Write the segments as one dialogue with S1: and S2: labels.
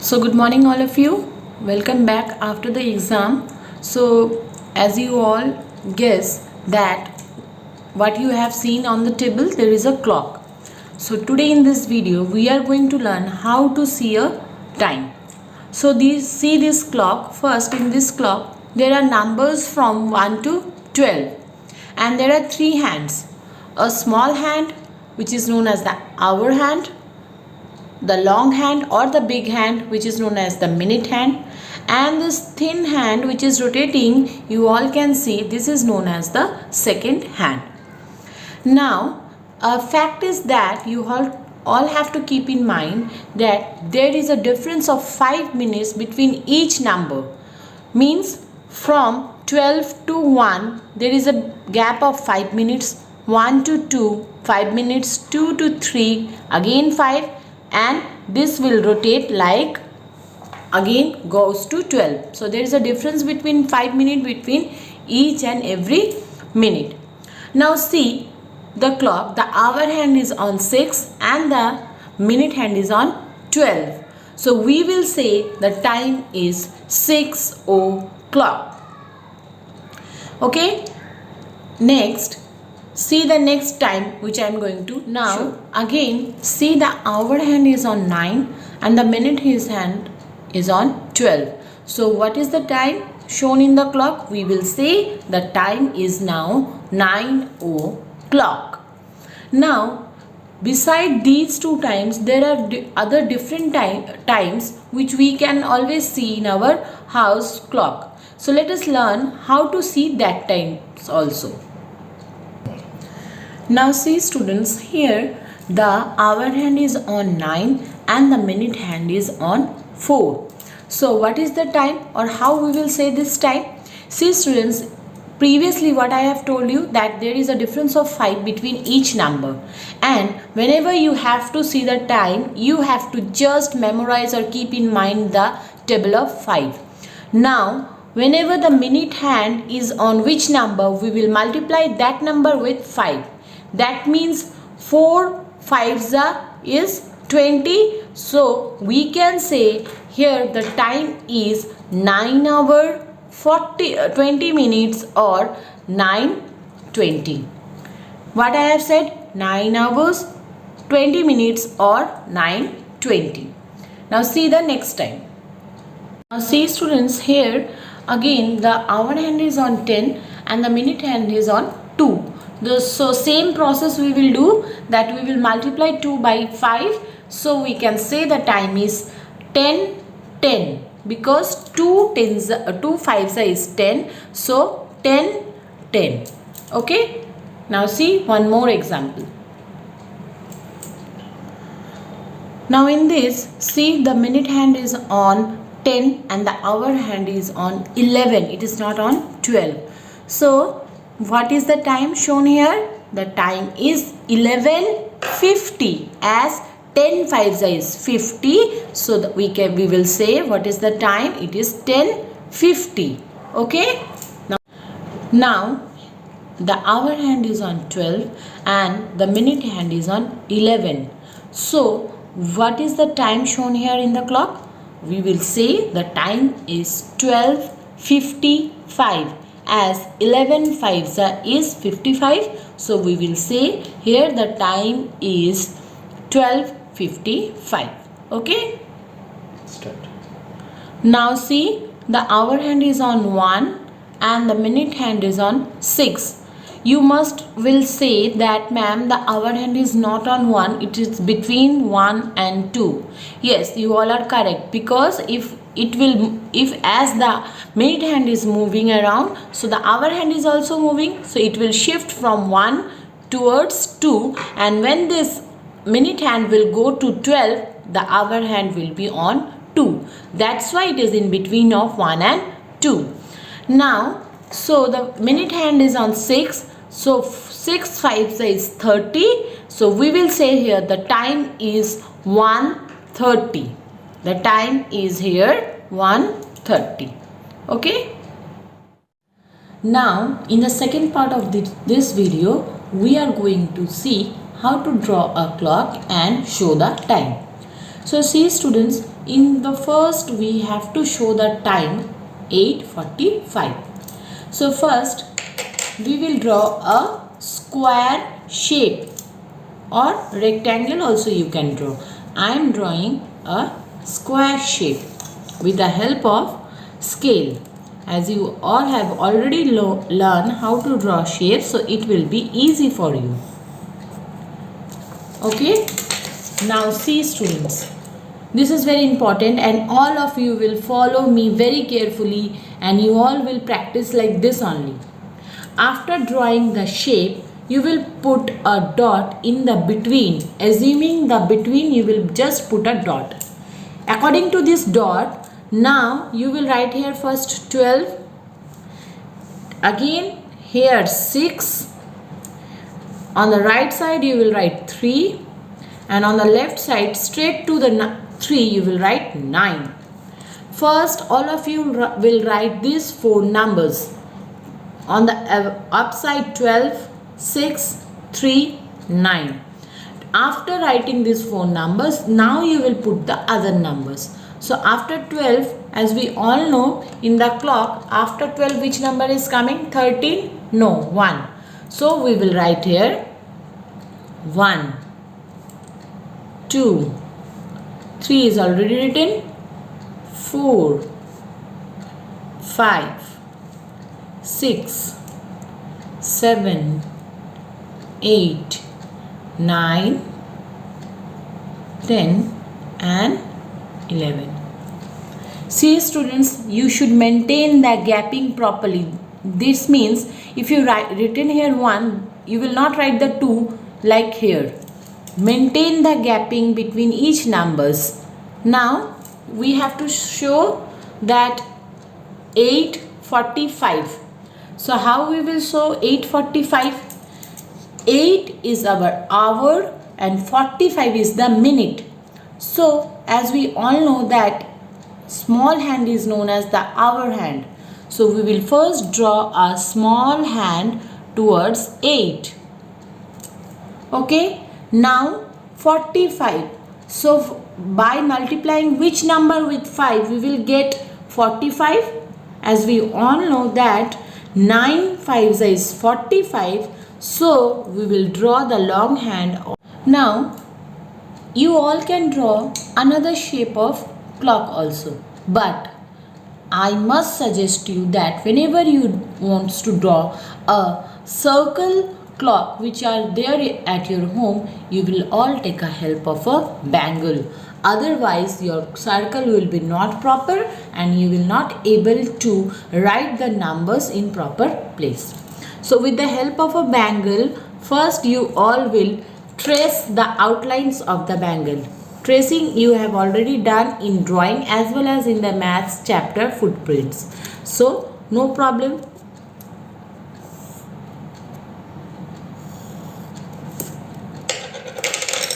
S1: So good morning all of you. Welcome back after the exam. So as you all guess that what you have seen on the table, there is a clock. So today in this video we are going to learn how to see a time. So see this clock. First, in this clock there are numbers from 1 to 12 and there are three hands. A small hand which is known as the hour hand, the long hand or the big hand which is known as the minute hand, and this thin hand which is rotating, you all can see, this is known as the second hand. Now a fact is that you all have to keep in mind that there is a difference of 5 minutes between each number. Means from 12 to 1 there is a gap of 5 minutes, 1 to 2 5 minutes, 2 to 3 again 5, and this will rotate like again goes to 12. So there is a difference between 5 minutes between each and every minute. Now see the clock, the hour hand is on 6 and the minute hand is on 12. So we will say the time is 6 o'clock. Okay, next see the next time which I am going to now show. Again see the hour hand is on 9 and the minute hand is on 12. So what is the time shown in the clock? We will say the time is now 9 o'clock. Now beside these two times there are other different times which we can always see in our house clock. So let us learn how to see that times also. Now see students, here the hour hand is on 9 and the minute hand is on 4. So what is the time or how we will say this time? See students, previously what I have told you that there is a difference of 5 between each number, and whenever you have to see the time you have to just memorize or keep in mind the table of 5. Now whenever the minute hand is on which number, we will multiply that number with 5. That means 4 5s is 20. So we can say here the time is 9 hours 20 minutes or 9:20. What I have said, 9 hours 20 minutes or 9:20. Now see the next time. Now see students, here again the hour hand is on 10 and the minute hand is on 2. So same process we will do, that we will multiply 2 by 5. So we can say the time is 10:10 because 2 5s is 10. So 10:10. Okay. Now see one more example. Now in this, see the minute hand is on 10 and the hour hand is on 11. It is not on 12. So what is the time shown here? The time is 11:50 as 10 5s is 50. So we will say what is the time? It is 10:50. Okay. Now the hour hand is on 12 and the minute hand is on 11. So what is the time shown here in the clock? We will say the time is 12:55 as 11 5s is 55. So we will say here the time is 12:55. Okay. Start. Now see the hour hand is on 1 and the minute hand is on 6. You will say that ma'am, the hour hand is not on 1, it is between 1 and 2. Yes, you all are correct, because if as the minute hand is moving around, so the hour hand is also moving, so it will shift from 1 towards 2, and when this minute hand will go to 12, the hour hand will be on 2. That's why it is in between of 1 and 2. Now so the minute hand is on 6. So 6 5s is 30. So we will say here the time is 1:30. The time is here 1:30. Okay. Now in the second part of this video, we are going to see how to draw a clock and show the time. So see students, in the first we have to show the time 8:45. So first we will draw a square shape, or rectangle also you can draw. I am drawing a square shape with the help of scale. As you all have already learned how to draw shapes, so it will be easy for you. Okay, now see students, this is very important and all of you will follow me very carefully and you all will practice like this only. After drawing the shape, you will put a dot in the between. Assuming the between, you will just put a dot. According to this dot, now you will write here first 12, again here 6, on the right side you will write 3, and on the left side straight to the 3 you will write 9. First all of you will write these 4 numbers. On the upside 12, 6, 3, 9. After writing these 4 numbers, now you will put the other numbers. So after 12, as we all know, in the clock, after 12 which number is coming? 13? No, 1. So we will write here 1, 2, 3 is already written, 4, 5, 6, 7, 8, 9, 10 and 11. See students, you should maintain the gapping properly. This means if you written here 1, you will not write the 2 like here. Maintain the gapping between each numbers. Now we have to show that 8:45. So how we will show 8:45? 8 is our hour and 45 is the minute. So as we all know that small hand is known as the hour hand. So we will first draw a small hand towards 8. Okay, now 45. So by multiplying which number with 5 we will get 45. As we all know that 9 5s is 45. So we will draw the long hand. Now you all can draw another shape of clock also, but I must suggest you that whenever you want to draw a circle clock which are there at your home, you will all take a help of a bangle. Otherwise your circle will be not proper and you will not able to write the numbers in proper place. So with the help of a bangle, first you all will trace the outlines of the bangle. Tracing you have already done in drawing as well as in the maths chapter footprints. So no problem.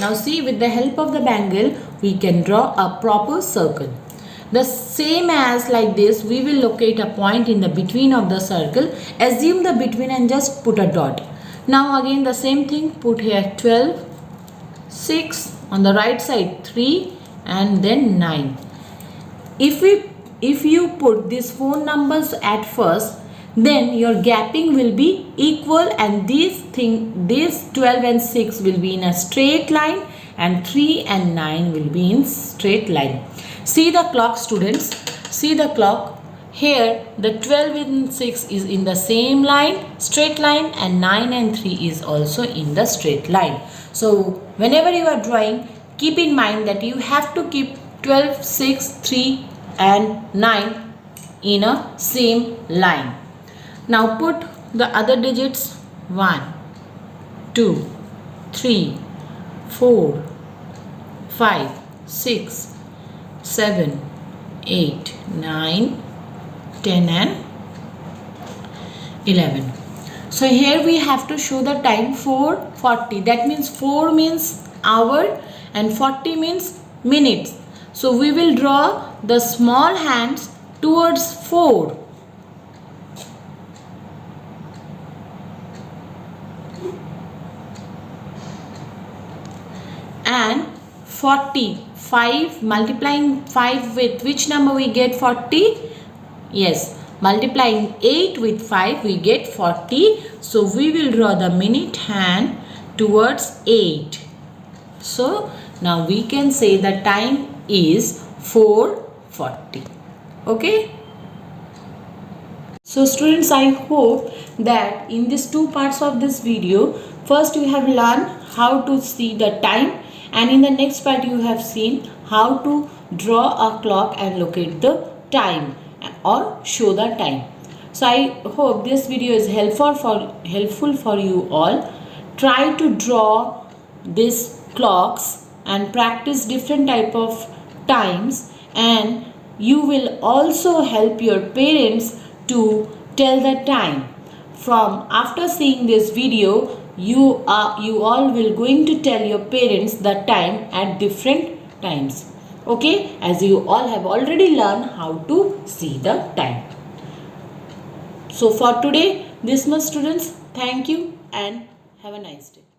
S1: Now see, with the help of the bangle we can draw a proper circle. The same as like this, we will locate a point in the between of the circle. Assume the between and just put a dot. Now again the same thing, put here 12, 6, on the right side 3 and then 9. If you put these 4 numbers at first, then your gapping will be equal and these 12 and 6 will be in a straight line and 3 and 9 will be in straight line. See the clock students, see the clock. Here the 12 and 6 is in the same line, straight line, and 9 and 3 is also in the straight line. So whenever you are drawing, keep in mind that you have to keep 12, 6, 3 and 9 in a same line. Now put the other digits 1, 2, 3, 4, 5, 6, 7, 8, 9, 10 and 11. So here we have to show the time 4:40. That means 4 means hour and 40 means minutes. So we will draw the small hands towards 4. And 40. 5, multiplying 5 with which number we get 40? Yes, multiplying 8 with 5 we get 40. So we will draw the minute hand towards 8. So now we can say the time is 4:40. Okay. So students, I hope that in these two parts of this video, first you have learned how to see the time, and in the next part you have seen how to draw a clock and locate the time or show the time. So I hope this video is helpful for you all. Try to draw these clocks and practice different type of times, and you will also help your parents to tell the time. From after seeing this video, you all will going to tell your parents the time at different times. Okay, as you all have already learned how to see the time. So for today, this much students. Thank you and have a nice day.